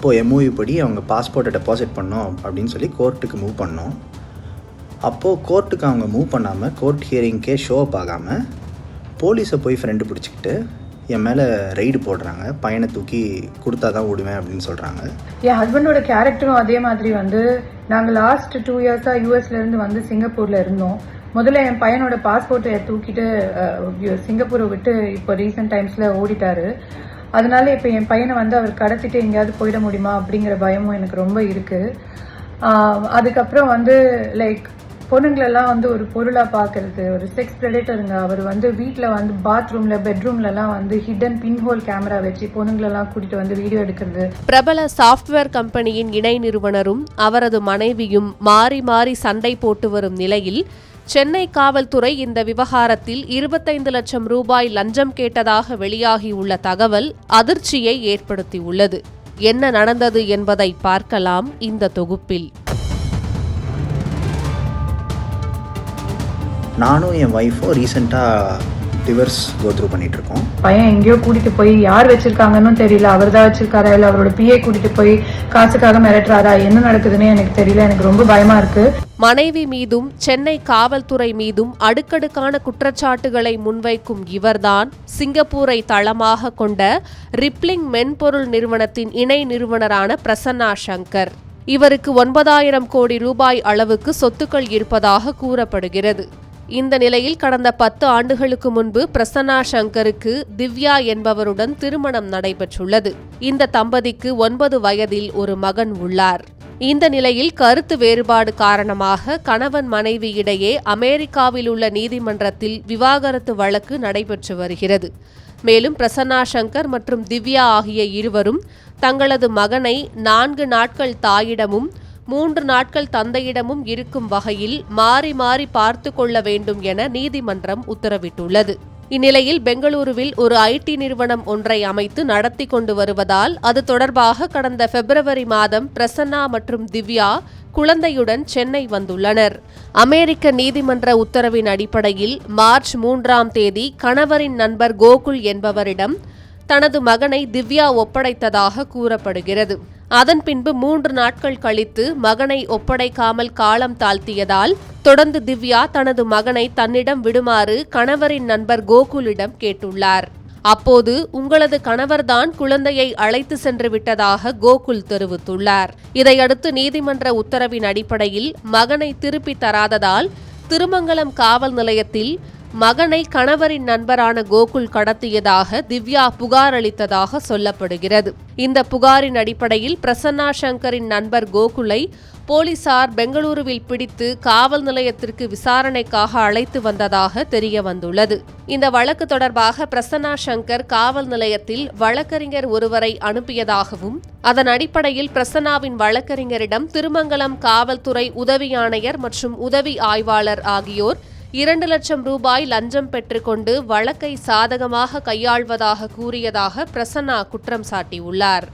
அப்போது எம்ஓயு படி அவங்க பாஸ்போர்ட்டை டெபாசிட் பண்ணோம் அப்படின்னு சொல்லி கோர்ட்டுக்கு மூவ் பண்ணோம். அப்போது கோர்ட்டுக்கு அவங்க மூவ் பண்ணாமல் கோர்ட் ஹியரிங்க்கே ஷோ அப் ஆகாமல் போலீஸை போய் ஃப்ரெண்டு பிடிச்சிக்கிட்டு என் மேலே ரைடு போடுறாங்க. பையனை தூக்கி கொடுத்தா தான் விடுவேன் அப்படின்னு சொல்கிறாங்க. என் ஹஸ்பண்டோட கேரக்டரும் அதே மாதிரி நாங்கள் லாஸ்ட் 2 இயர்ஸாக யூஎஸ்லேருந்து சிங்கப்பூரில் இருந்தோம். முதல்ல என் பையனோட பாஸ்போர்ட்டை தூக்கிட்டு சிங்கப்பூரை விட்டு இப்போ ரீசெண்ட் டைம்ஸில் ஓடிட்டாரு. அதனால இப்போ என் பையனை அவர் கடத்திட்டு எங்கேயாவது போயிட முடியுமா அப்படிங்கிற பயமும் எனக்கு ரொம்ப இருக்குது. அதுக்கப்புறம் லைக் பொண்ணுங்களெல்லாம் ஒரு பொருளாக பார்க்கறது, ஒரு செக்ஸ் ப்ரெடேட்டருங்க. அவர் வீட்டில் பாத்ரூமில் பெட்ரூம்லலாம் ஹிடன் பின்ஹோல் கேமரா வச்சு பொண்ணுங்களெல்லாம் கூட்டிட்டு வீடியோ எடுக்கிறது. பிரபல சாஃப்ட்வேர் கம்பெனியின் இணை நிறுவனரும் அவரது மனைவியும் மாறி மாறி சண்டை போட்டு வரும் நிலையில் சென்னை காவல்துறை இந்த விவகாரத்தில் 25 லட்சம் ரூபாய் லஞ்சம் கேட்டதாக வெளியாகியுள்ள தகவல் அதிர்ச்சியை ஏற்படுத்தியுள்ளது. என்ன நடந்தது என்பதை பார்க்கலாம் இந்த தொகுப்பில். நானும் என் ஒய்ஃபும் ரீசெண்டாக டிவர்ஸ் கோத்ரூ பண்ணிட்டு இருக்கோம். பையன் எங்கேயோ கூட்டிட்டு போய் யார் வச்சிருக்காங்கன்னு தெரியல, அவர் தான் வச்சிருக்காரா இல்லை அவரோட பிஏ கூட்டிட்டு போய் காசுக்காக மிரட்டுறாரா, என்ன நடக்குதுன்னு எனக்கு தெரியல. எனக்கு ரொம்ப பயமா இருக்கு. மனைவி மீதும் சென்னை காவல்துறை மீதும் அடுக்கடுக்கான குற்றச்சாட்டுகளை முன்வைக்கும் இவர்தான் சிங்கப்பூரை தளமாக கொண்ட ரிப்ளிங் மென்பொருள் நிறுவனத்தின் இணை நிறுவனரான பிரசன்னா சங்கர். இவருக்கு 9,000 கோடி ரூபாய் அளவுக்கு சொத்துக்கள் இருப்பதாக கூறப்படுகிறது. இந்த நிலையில் கடந்த 10 ஆண்டுகளுக்கு முன்பு பிரசன்னா சங்கருக்கு திவ்யா என்பவருடன் திருமணம் நடைபெற்றுள்ளது. இந்த தம்பதிக்கு 9 வயதில் ஒரு மகன் உள்ளார். இந்த நிலையில் கருத்து வேறுபாடு காரணமாக கணவன் மனைவி இடையே அமெரிக்காவில் உள்ள நீதிமன்றத்தில் விவாகரத்து வழக்கு நடைபெற்று வருகிறது. மேலும் பிரசன்னா சங்கர் மற்றும் திவ்யா ஆகிய இருவரும் தங்களது மகனை 4 நாட்கள் தாயிடமும் 3 நாட்கள் தந்தையிடமும் இருக்கும் வகையில் மாறி மாறி பார்த்து கொள்ள வேண்டும் என நீதிமன்றம் உத்தரவிட்டுள்ளது. இந்நிலையில் பெங்களூருவில் ஒரு ஐடி நிறுவனம் ஒன்றை அமைத்து நடத்தி கொண்டு வருவதால் அது தொடர்பாக கடந்த பிப்ரவரி மாதம் பிரசன்னா மற்றும் திவ்யா குழந்தையுடன் சென்னை வந்துள்ளனர். அமெரிக்க நீதிமன்ற உத்தரவின் அடிப்படையில் மார்ச் 3ஆம் தேதி கணவரின் நண்பர் கோகுல் என்பவரிடம் தனது மகனை திவ்யா ஒப்படைத்ததாக கூறப்படுகிறது. அதன் பின்பு 3 நாட்கள் கழித்து மகனை ஒப்படைக்காமல் காலம் தாழ்த்தியதால் தொடர்ந்து திவ்யா தனது மகனை தன்னிடம் விடுமாறு கணவரின் நண்பர் கோகுலிடம் கேட்டுள்ளார். அப்போது உங்களது கணவர்தான் குழந்தையை அழைத்து சென்று விட்டதாக கோகுல் தெரிவித்துள்ளார். இதையடுத்து நீதிமன்ற உத்தரவின் அடிப்படையில் மகனை திருப்பி தராததால் திருமங்கலம் காவல் நிலையத்தில் மகனை கணவரின் நண்பரான கோகுல் கடத்தியதாக திவ்யா புகார் அளித்ததாக சொல்லப்படுகிறது. இந்த புகாரின் அடிப்படையில் பிரசன்னா சங்கரின் நண்பர் கோகுலை போலீசார் பெங்களூருவில் பிடித்து காவல் நிலையத்திற்கு விசாரணைக்காக அழைத்து வந்ததாக தெரிய வந்துள்ளது. இந்த வழக்கு தொடர்பாக பிரசன்னா சங்கர் காவல் நிலையத்தில் வழக்கறிஞர் ஒருவரை அனுப்பியதாகவும் அதன் அடிப்படையில் பிரசன்னாவின் வழக்கறிஞரிடம் திருமங்கலம் காவல்துறை உதவி ஆணையர் மற்றும் உதவி ஆய்வாளர் ஆகியோர் 2 லட்சம் ரூபாய் லஞ்சம் பெற்றுக்கொண்டு வழக்கை சாதகமாக கையாள்வதாக கூறியதாக பிரசன்னா குற்றம் சாட்டியுள்ளார்.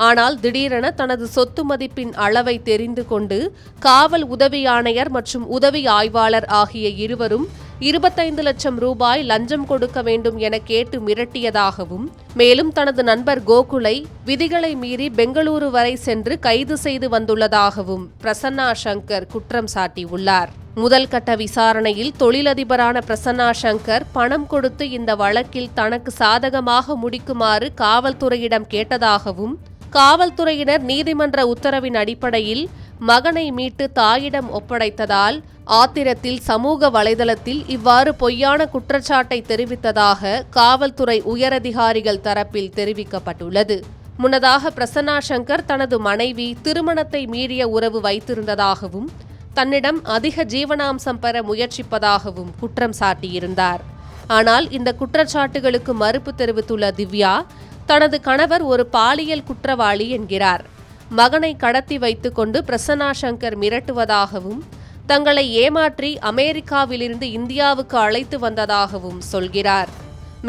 ஆனால் திடீரென தனது சொத்து மதிப்பின் அளவை தெரிந்து கொண்டு காவல் உதவி ஆணையர் மற்றும் உதவி ஆய்வாளர் ஆகிய இருவரும் 25 லட்சம் ரூபாய் லஞ்சம் கொடுக்க வேண்டும் என கேட்டு மிரட்டியதாகவும் மேலும் தனது நண்பர் கோகுலை விதிகளை மீறி பெங்களூரு வரை சென்று கைது செய்து வந்துள்ளதாகவும் பிரசன்னா சங்கர் குற்றம் சாட்டியுள்ளார். முதல் கட்ட விசாரணையில் தொழிலதிபரான பிரசன்னா சங்கர் பணம் கொடுத்து இந்த வழக்கில் தனக்கு சாதகமாக முடிக்குமாறு காவல்துறையிடம் கேட்டதாகவும் காவல்துறையினர் நீதிமன்ற உத்தரவின் அடிப்படையில் மகனை மீட்டு தாயிடம் ஒப்படைத்ததால் ஆத்திரத்தில் சமூக வலைதளத்தில் இவ்வாறு பொய்யான குற்றச்சாட்டை தெரிவித்ததாக காவல்துறை உயரதிகாரிகள் தரப்பில் தெரிவிக்கப்பட்டுள்ளது. முன்னதாக பிரசன்னா சங்கர் தனது மனைவி திருமணத்தை மீறிய உறவு வைத்திருந்ததாகவும் தன்னிடம் அதிக ஜீவனாம்சம் பெற முயற்சிப்பதாகவும் குற்றம் சாட்டியிருந்தார். ஆனால் இந்த குற்றச்சாட்டுகளுக்கு மறுப்பு தெரிவித்துள்ள திவ்யா தனது கணவர் ஒரு பாலியல் குற்றவாளி என்கிறார். மகனை கடத்தி வைத்துக் கொண்டு பிரசன்னா சங்கர் மிரட்டுவதாகவும் தங்களை ஏமாற்றி அமெரிக்காவிலிருந்து இந்தியாவுக்கு அழைத்து வந்ததாகவும் சொல்கிறார்.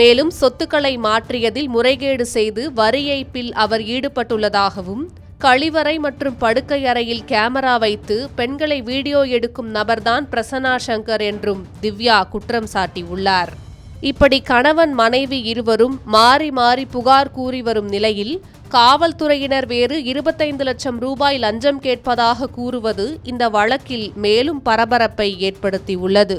மேலும் சொத்துக்களை மாற்றியதில் முறைகேடு செய்து வரி ஏய்ப்பில் அவர் ஈடுபட்டுள்ளதாகவும் கழிவறை மற்றும் படுக்கை அறையில் கேமரா வைத்து பெண்களை வீடியோ எடுக்கும் நபர்தான் பிரசன்னா சங்கர் என்றும் திவ்யா குற்றம் சாட்டியுள்ளார். இப்படி கணவன் மனைவி இருவரும் மாறி மாறி புகார் கூறி வரும் நிலையில் காவல்துறையினர் வேறு 25 லட்சம் ரூபாய் லஞ்சம் கேட்பதாக கூறுவது இந்த வழக்கில் மேலும் பரபரப்பை ஏற்படுத்தியுள்ளது.